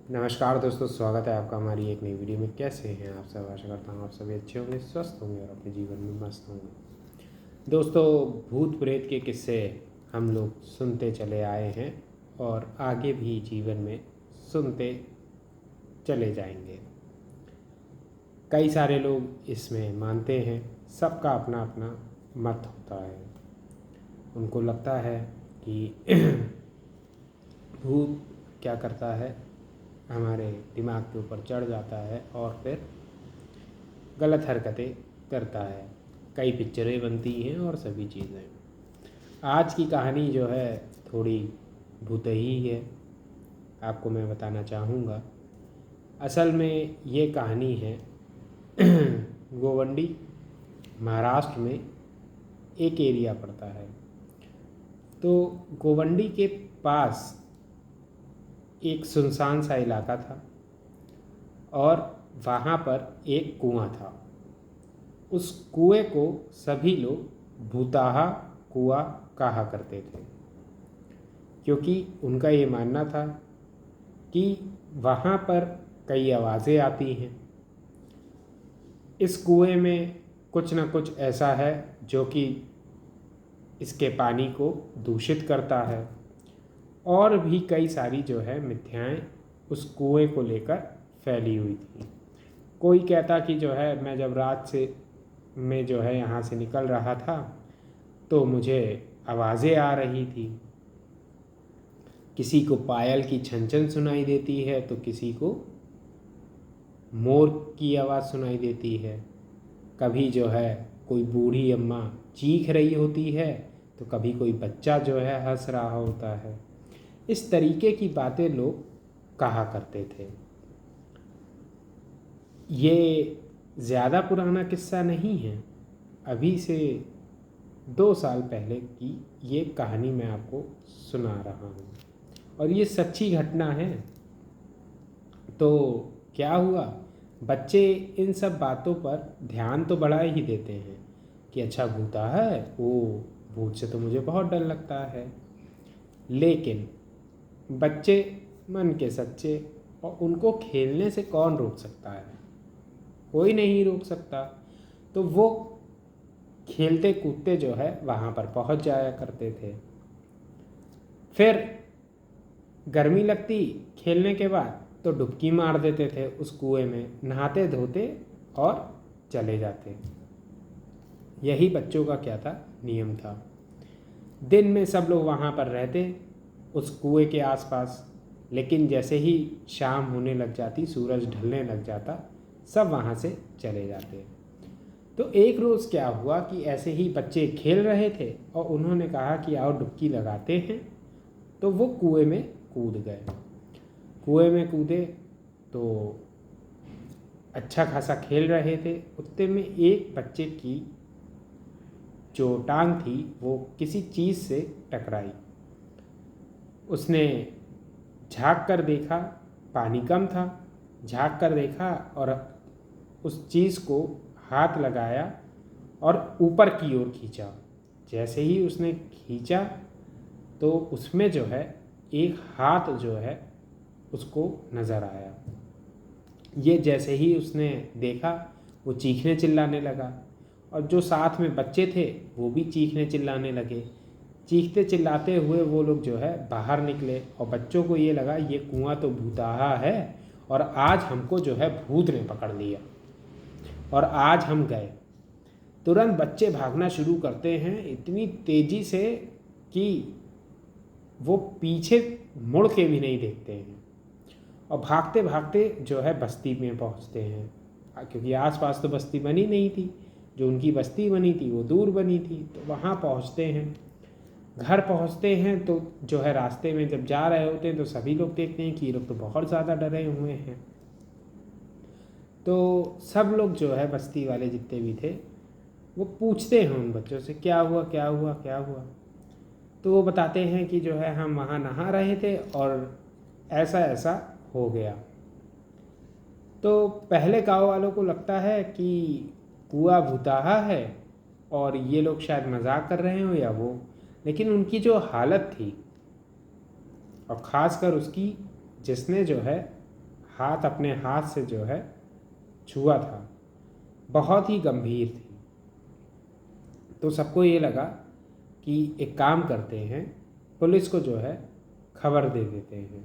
नमस्कार दोस्तों, स्वागत है आपका हमारी एक नई वीडियो में। कैसे हैं आप सब? आशा करता हूँ आप सभी अच्छे होंगे, स्वस्थ होंगे और अपने जीवन में मस्त होंगे। दोस्तों, भूत प्रेत के किस्से हम लोग सुनते चले आए हैं और आगे भी जीवन में सुनते चले जाएंगे। कई सारे लोग इसमें मानते हैं, सबका अपना अपना मत होता है। उनको लगता है कि भूत क्या करता है, हमारे दिमाग के ऊपर चढ़ जाता है और फिर गलत हरकतें करता है। कई पिक्चरें बनती हैं और सभी चीज़ें। आज की कहानी जो है थोड़ी भूतही है, आपको मैं बताना चाहूँगा। असल में ये कहानी है गोवंडी, महाराष्ट्र में एक एरिया पड़ता है। तो गोवंडी के पास एक सुनसान सा इलाका था और वहाँ पर एक कुआं था। उस कुएं को सभी लोग भूताहा कुआं कहा करते थे, क्योंकि उनका ये मानना था कि वहाँ पर कई आवाज़ें आती हैं। इस कुएं में कुछ न कुछ ऐसा है जो कि इसके पानी को दूषित करता है, और भी कई सारी जो है मिथ्याएं उस कुएं को लेकर फैली हुई थी। कोई कहता कि जो है मैं जब रात से में जो है यहाँ से निकल रहा था तो मुझे आवाज़ें आ रही थी। किसी को पायल की छन-छन सुनाई देती है तो किसी को मोर की आवाज़ सुनाई देती है। कभी जो है कोई बूढ़ी अम्मा चीख रही होती है तो कभी कोई बच्चा जो है हंस रहा होता है। इस तरीके की बातें लोग कहा करते थे। ये ज़्यादा पुराना किस्सा नहीं है, अभी से 2 साल पहले की ये कहानी मैं आपको सुना रहा हूँ और ये सच्ची घटना है। तो क्या हुआ, बच्चे इन सब बातों पर ध्यान तो बढ़ा ही देते हैं कि अच्छा भूता है, वो भूत से तो मुझे बहुत डर लगता है। लेकिन बच्चे मन के सच्चे, और उनको खेलने से कौन रोक सकता है? कोई नहीं रोक सकता। तो वो खेलते कूदते जो है वहाँ पर पहुँच जाया करते थे। फिर गर्मी लगती खेलने के बाद तो डुबकी मार देते थे उस कुएं में, नहाते धोते और चले जाते। यही बच्चों का क्या था, नियम था। दिन में सब लोग वहाँ पर रहते उस कुएं के आसपास, लेकिन जैसे ही शाम होने लग जाती, सूरज ढलने लग जाता, सब वहाँ से चले जाते। तो एक रोज़ क्या हुआ कि ऐसे ही बच्चे खेल रहे थे और उन्होंने कहा कि आओ डुबकी लगाते हैं। तो वो कुएं में कूद गए। कुएं में कूदे तो अच्छा खासा खेल रहे थे। उतने में एक बच्चे की जो टांग थी वो किसी चीज़ से टकराई। उसने झाँक कर देखा, पानी कम था। झाँक कर देखा और उस चीज़ को हाथ लगाया और ऊपर की ओर खींचा। जैसे ही उसने खींचा तो उसमें जो है एक हाथ जो है उसको नज़र आया। ये जैसे ही उसने देखा वो चीखने चिल्लाने लगा, और जो साथ में बच्चे थे वो भी चीखने चिल्लाने लगे। चीखते चिल्लाते हुए वो लोग जो है बाहर निकले, और बच्चों को ये लगा ये कुआं तो भूताहा है और आज हमको जो है भूत ने पकड़ लिया, और आज हम गए। तुरंत बच्चे भागना शुरू करते हैं इतनी तेज़ी से कि वो पीछे मुड़ के भी नहीं देखते हैं, और भागते भागते जो है बस्ती में पहुंचते हैं, क्योंकि आसपास तो बस्ती बनी नहीं थी। जो उनकी बस्ती बनी थी वो दूर बनी थी। तो वहाँ पहुँचते हैं, घर पहुँचते हैं तो जो है रास्ते में जब जा रहे होते हैं तो सभी लोग देखते हैं कि ये लोग तो बहुत ज़्यादा डरे हुए हैं। तो सब लोग जो है बस्ती वाले जितने भी थे वो पूछते हैं उन बच्चों से क्या हुआ क्या हुआ क्या हुआ। तो वो बताते हैं कि जो है हम वहाँ नहा रहे थे और ऐसा ऐसा हो गया। तो पहले गांव वालों को लगता है कि कुआं भूताहा है और ये लोग शायद मजाक कर रहे हो या वो, लेकिन उनकी जो हालत थी, और ख़ासकर उसकी जिसने जो है हाथ अपने हाथ से जो है छुआ था, बहुत ही गंभीर थी। तो सबको ये लगा कि एक काम करते हैं, पुलिस को जो है खबर दे देते हैं।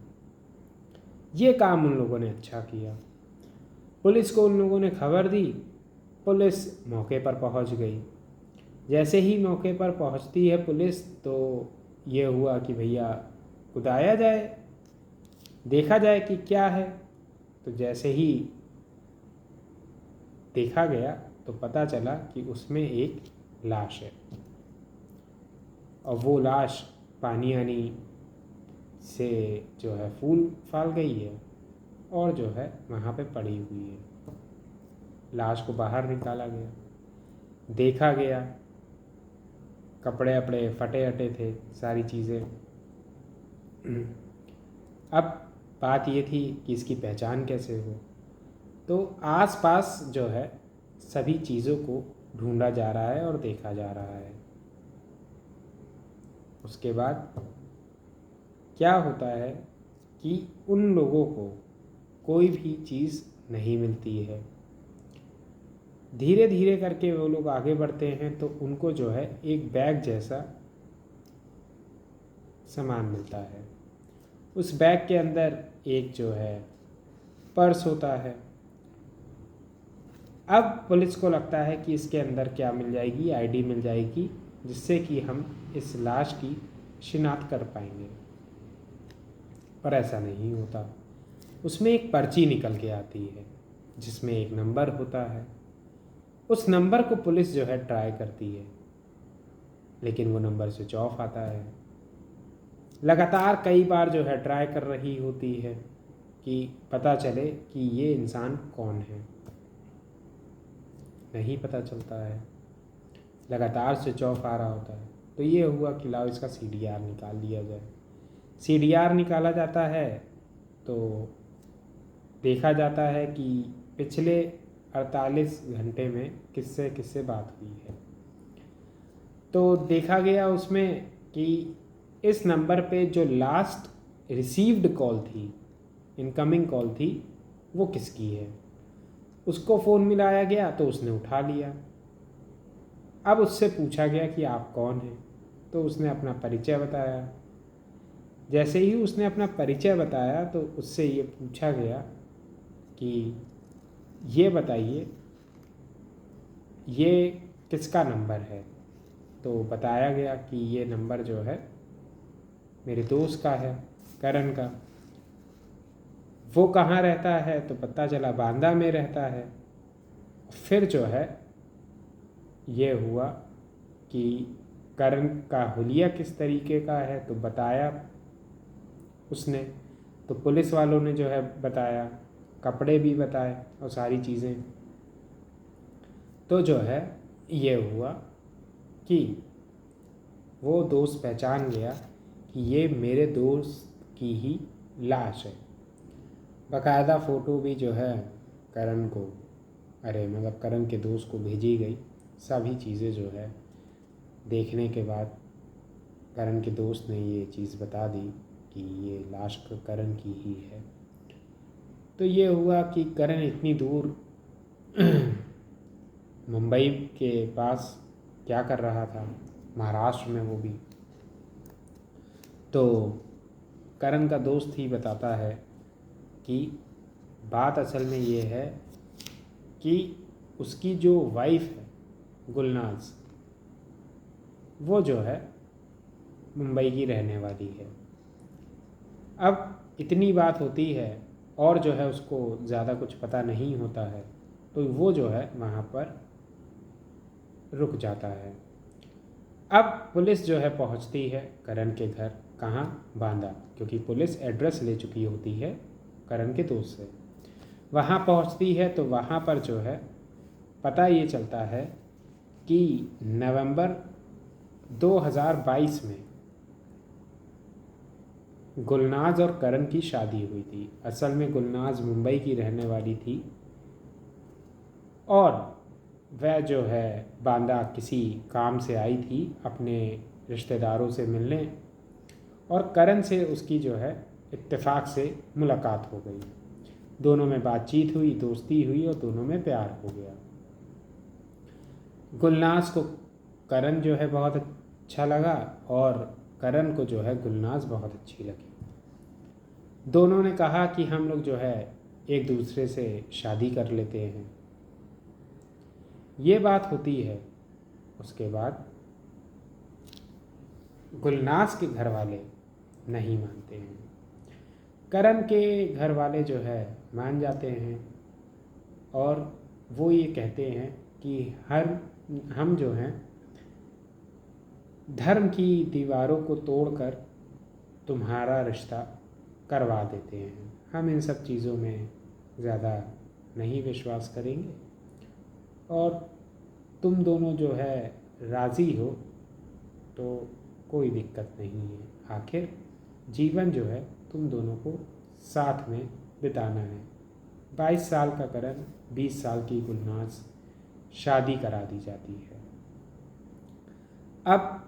ये काम उन लोगों ने अच्छा किया। पुलिस को उन लोगों ने खबर दी, पुलिस मौके पर पहुंच गई। जैसे ही मौके पर पहुंचती है पुलिस, तो ये हुआ कि भैया कुदाया जाए, देखा जाए कि क्या है। तो जैसे ही देखा गया तो पता चला कि उसमें एक लाश है, और वो लाश पानी आनी से जो है फूल फाल गई है और जो है वहाँ पे पड़ी हुई है। लाश को बाहर निकाला गया, देखा गया, कपड़े अपड़े फटे अटे थे, सारी चीज़ें। अब बात ये थी कि इसकी पहचान कैसे हो। तो आसपास जो है सभी चीज़ों को ढूंढा जा रहा है और देखा जा रहा है। उसके बाद क्या होता है कि उन लोगों को कोई भी चीज़ नहीं मिलती है। धीरे धीरे करके वो लोग आगे बढ़ते हैं तो उनको जो है एक बैग जैसा सामान मिलता है। उस बैग के अंदर एक जो है पर्स होता है। अब पुलिस को लगता है कि इसके अंदर क्या मिल जाएगी, आईडी मिल जाएगी, जिससे कि हम इस लाश की शिनाख्त कर पाएंगे। पर ऐसा नहीं होता। उसमें एक पर्ची निकल के आती है जिसमें एक नंबर होता है। उस नंबर को पुलिस जो है ट्राई करती है, लेकिन वो नंबर स्विच ऑफ आता है। लगातार कई बार जो है ट्राई कर रही होती है कि पता चले कि ये इंसान कौन है, नहीं पता चलता है। लगातार स्विच ऑफ आ रहा होता है। तो ये हुआ कि लाओ इसका CDR निकाल लिया जाए। CDR निकाला जाता है तो देखा जाता है कि पिछले 48 घंटे में किससे किससे बात हुई है। तो देखा गया उसमें कि इस नंबर पे जो लास्ट रिसीव्ड कॉल थी, इनकमिंग कॉल थी, वो किसकी है। उसको फ़ोन मिलाया गया तो उसने उठा लिया। अब उससे पूछा गया कि आप कौन हैं, तो उसने अपना परिचय बताया। जैसे ही उसने अपना परिचय बताया तो उससे ये पूछा गया कि ये बताइए ये किसका नंबर है। तो बताया गया कि ये नंबर जो है मेरे दोस्त का है, करण का। वो कहाँ रहता है तो पता चला बांदा में रहता है। फिर जो है ये हुआ कि करण का हुलिया किस तरीके का है तो बताया उसने। तो पुलिस वालों ने जो है बताया, कपड़े भी बताए और सारी चीज़ें। तो जो है ये हुआ कि वो दोस्त पहचान गया कि ये मेरे दोस्त की ही लाश है। बाकायदा फ़ोटो भी जो है करण को, मतलब करण के दोस्त को भेजी गई। सभी चीज़ें जो है देखने के बाद करण के दोस्त ने ये चीज़ बता दी कि ये लाश करण की ही है। तो ये हुआ कि करण इतनी दूर मुंबई के पास क्या कर रहा था, महाराष्ट्र में वो भी। तो करण का दोस्त ही बताता है कि बात असल में ये है कि उसकी जो वाइफ है गुलनाज, वो जो है मुंबई की रहने वाली है। अब इतनी बात होती है और जो है उसको ज़्यादा कुछ पता नहीं होता है, तो वो जो है वहाँ पर रुक जाता है। अब पुलिस जो है पहुँचती है करण के घर, कहाँ, बांदा, क्योंकि पुलिस एड्रेस ले चुकी होती है करण के दोस्त से। वहाँ पहुँचती है तो वहाँ पर जो है पता ये चलता है कि नवंबर 2022 में गुलनाज और करण की शादी हुई थी। असल में गुलनाज मुंबई की रहने वाली थी और वह जो है बांदा किसी काम से आई थी अपने रिश्तेदारों से मिलने, और करण से उसकी जो है इत्तेफाक से मुलाकात हो गई। दोनों में बातचीत हुई, दोस्ती हुई और दोनों में प्यार हो गया। गुलनाज को करण जो है बहुत अच्छा लगा और करण को जो है गुलनाज बहुत अच्छी लगी। दोनों ने कहा कि हम लोग जो है एक दूसरे से शादी कर लेते हैं। ये बात होती है। उसके बाद गुलनाज के घर वाले नहीं मानते हैं। करण के घर वाले जो है मान जाते हैं और वो ये कहते हैं कि हम जो हैं धर्म की दीवारों को तोड़कर तुम्हारा रिश्ता करवा देते हैं। हम इन सब चीज़ों में ज़्यादा नहीं विश्वास करेंगे और तुम दोनों जो है राज़ी हो तो कोई दिक्कत नहीं है। आखिर जीवन जो है तुम दोनों को साथ में बिताना है। 22 साल का करण, 20 साल की गुलनाज, शादी करा दी जाती है। अब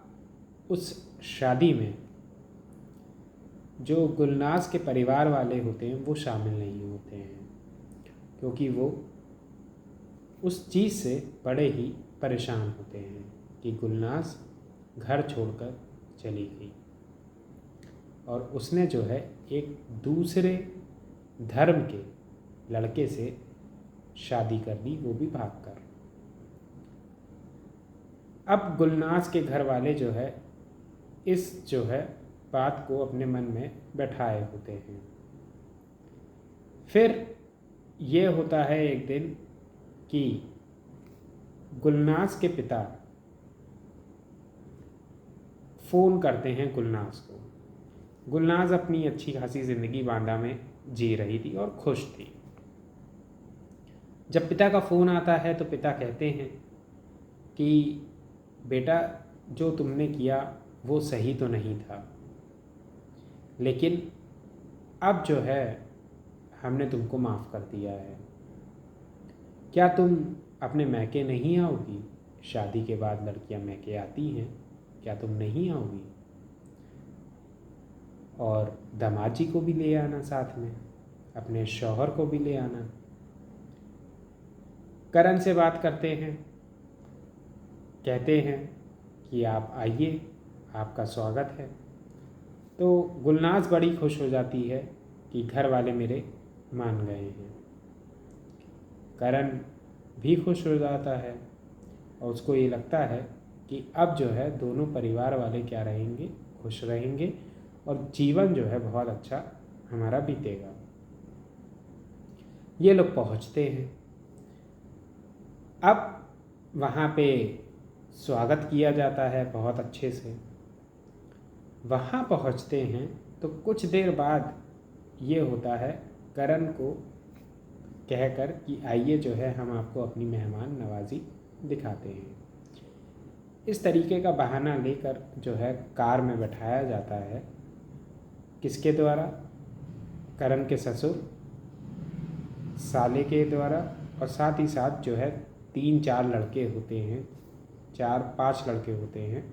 उस शादी में जो गुलनाज के परिवार वाले होते हैं वो शामिल नहीं होते हैं, क्योंकि वो उस चीज़ से बड़े ही परेशान होते हैं कि गुलनाज घर छोड़कर चली गई और उसने जो है एक दूसरे धर्म के लड़के से शादी कर ली, वो भी भागकर। अब गुलनाज के घर वाले जो है इस जो है बात को अपने मन में बैठाए होते हैं। फिर ये होता है एक दिन कि गुलनाज के पिता फ़ोन करते हैं गुलनाज को। गुलनाज अपनी अच्छी खासी ज़िंदगी बांदा में जी रही थी और खुश थी। जब पिता का फ़ोन आता है तो पिता कहते हैं कि बेटा, जो तुमने किया वो सही तो नहीं था, लेकिन अब जो है हमने तुमको माफ़ कर दिया है। क्या तुम अपने मैके नहीं आओगी? शादी के बाद लड़कियां मैके आती हैं, क्या तुम नहीं आओगी? और दामाद जी को भी ले आना, साथ में अपने शौहर को भी ले आना। करण से बात करते हैं, कहते हैं कि आप आइए, आपका स्वागत है। तो गुलनाज बड़ी खुश हो जाती है कि घर वाले मेरे मान गए हैं। करण भी खुश हो जाता है और उसको ये लगता है कि अब जो है दोनों परिवार वाले क्या रहेंगे, खुश रहेंगे और जीवन जो है बहुत अच्छा हमारा बीतेगा। ये लोग पहुंचते हैं। अब वहाँ पे स्वागत किया जाता है बहुत अच्छे से। वहाँ पहुँचते हैं तो कुछ देर बाद ये होता है, करण को कहकर कि आइए जो है हम आपको अपनी मेहमान नवाजी दिखाते हैं। इस तरीके का बहाना लेकर जो है कार में बैठाया जाता है। किसके द्वारा? करण के ससुर, साले के द्वारा, और साथ ही साथ जो है 3-4 लड़के होते हैं, 4-5 लड़के होते हैं,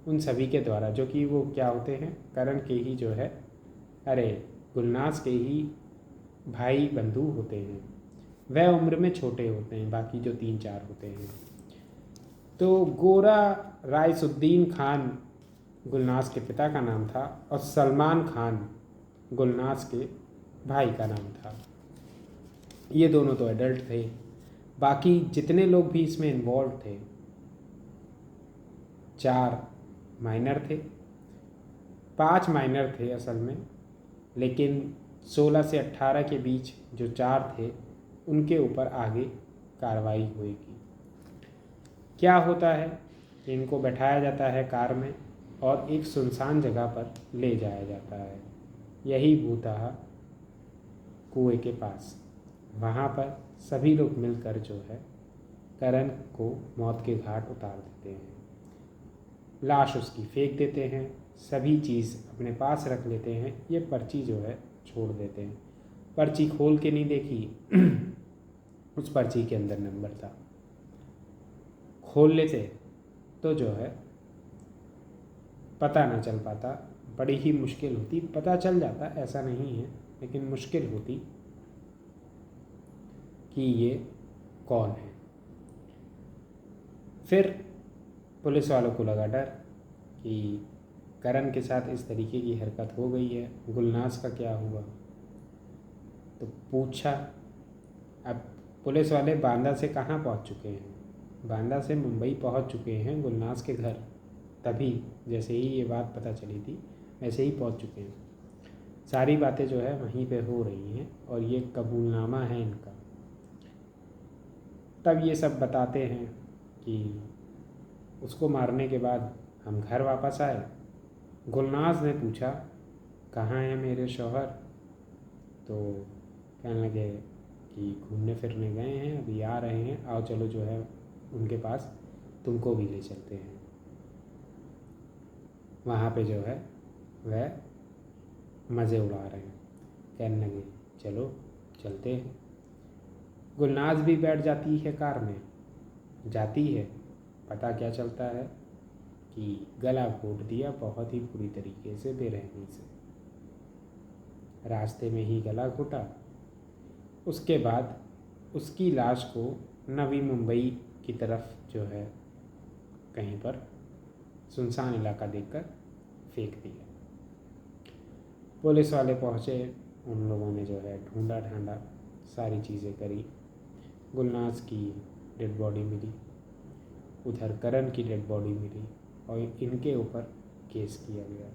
उन सभी के द्वारा, जो कि वो क्या होते हैं, करण के ही जो है, गुलनाज के ही भाई बंधु होते हैं। वह उम्र में छोटे होते हैं, बाकी जो 3-4 होते हैं। तो गोरा राइसुद्दीन खान गुलनाज के पिता का नाम था और सलमान खान गुलनाज के भाई का नाम था। ये दोनों तो एडल्ट थे। बाकी जितने लोग भी इसमें इन्वॉल्व थे, 4 माइनर थे, 5 माइनर थे असल में, लेकिन 16 से 18 के बीच जो 4 थे उनके ऊपर आगे कार्रवाई होगी। क्या होता है, इनको बैठाया जाता है कार में और एक सुनसान जगह पर ले जाया जाता है, यही भूतहा कुएं के पास। वहाँ पर सभी लोग मिलकर जो है करण को मौत के घाट उतार देते हैं। लाश उसकी फेंक देते हैं, सभी चीज़ अपने पास रख लेते हैं। ये पर्ची जो है छोड़ देते हैं। पर्ची खोल के नहीं देखी उस पर्ची के अंदर नंबर था। खोल लेते तो जो है पता ना चल पाता, बड़ी ही मुश्किल होती। पता चल जाता, ऐसा नहीं है, लेकिन मुश्किल होती कि ये कौन है। फिर पुलिस वालों को लगा डर कि करण के साथ इस तरीके की हरकत हो गई है, गुलनाज का क्या हुआ। तो पूछा। अब पुलिस वाले बांदा से कहाँ पहुँच चुके हैं, बांदा से मुंबई पहुँच चुके हैं गुलनाज के घर। तभी जैसे ही ये बात पता चली थी वैसे ही पहुँच चुके हैं। सारी बातें जो है वहीं पे हो रही हैं और ये कबूलनामा है इनका। तब ये सब बताते हैं कि उसको मारने के बाद हम घर वापस आए। गुलनाज ने पूछा कहाँ हैं मेरे शौहर, तो कहने लगे कि घूमने फिरने गए हैं, अभी आ रहे हैं, आओ चलो जो है उनके पास तुमको भी ले चलते हैं। वहाँ पे जो है वह मज़े उड़ा रहे हैं। कहने लगे चलो चलते हैं। गुलनाज भी बैठ जाती है कार में, जाती है। पता क्या चलता है कि गला घोट दिया बहुत ही बुरी तरीके से, बेरहमी से। रास्ते में ही गला घोटा। उसके बाद उसकी लाश को नवी मुंबई की तरफ जो है कहीं पर सुनसान इलाका देखकर फेंक दिया। पुलिस वाले पहुँचे, उन लोगों ने जो है ढूंढा ढांढा, सारी चीज़ें करी। गुलनाज की डेड बॉडी मिली, उधर करण की डेड बॉडी मिली और इनके ऊपर केस किया गया।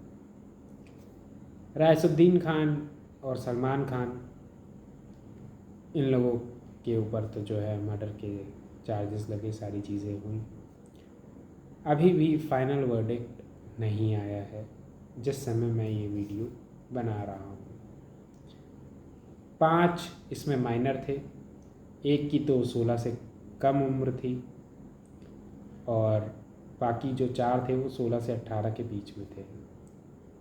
रायसुद्दीन खान और सलमान खान, इन लोगों के ऊपर तो जो है मर्डर के चार्जेस लगे, सारी चीज़ें हुई। अभी भी फाइनल वर्डिक्ट नहीं आया है जिस समय मैं ये वीडियो बना रहा हूँ। 5 इसमें माइनर थे, एक की तो 16 से कम उम्र थी और बाकी जो 4 थे वो 16 से 18 के बीच में थे।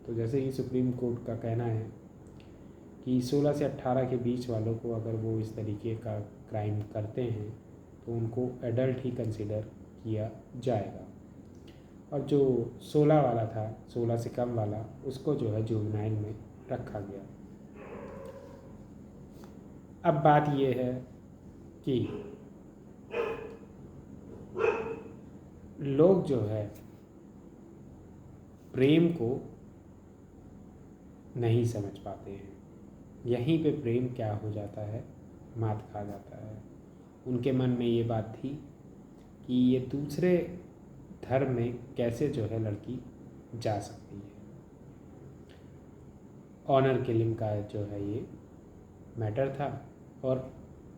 तो जैसे कि सुप्रीम कोर्ट का कहना है कि 16 से 18 के बीच वालों को अगर वो इस तरीके का क्राइम करते हैं तो उनको एडल्ट ही कंसिडर किया जाएगा, और जो 16 वाला था, 16 से कम वाला, उसको जो है जुवेनाइल में रखा गया। अब बात ये है कि लोग जो है प्रेम को नहीं समझ पाते हैं। यहीं पे प्रेम क्या हो जाता है, मात खा जाता है। उनके मन में ये बात थी कि ये दूसरे धर्म में कैसे जो है लड़की जा सकती है। ऑनर किलिंग का जो है ये मैटर था, और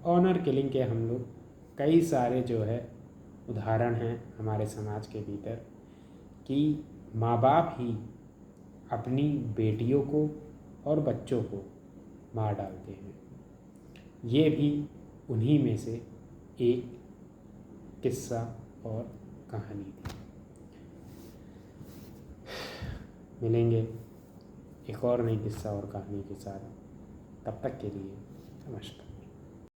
ऑनर किलिंग के हम लोग कई सारे जो है उदाहरण हैं हमारे समाज के भीतर कि माँ बाप ही अपनी बेटियों को और बच्चों को मार डालते हैं। ये भी उन्हीं में से एक किस्सा और कहानी थी। मिलेंगे एक और नई किस्सा और कहानी के साथ, तब तक के लिए नमस्कार।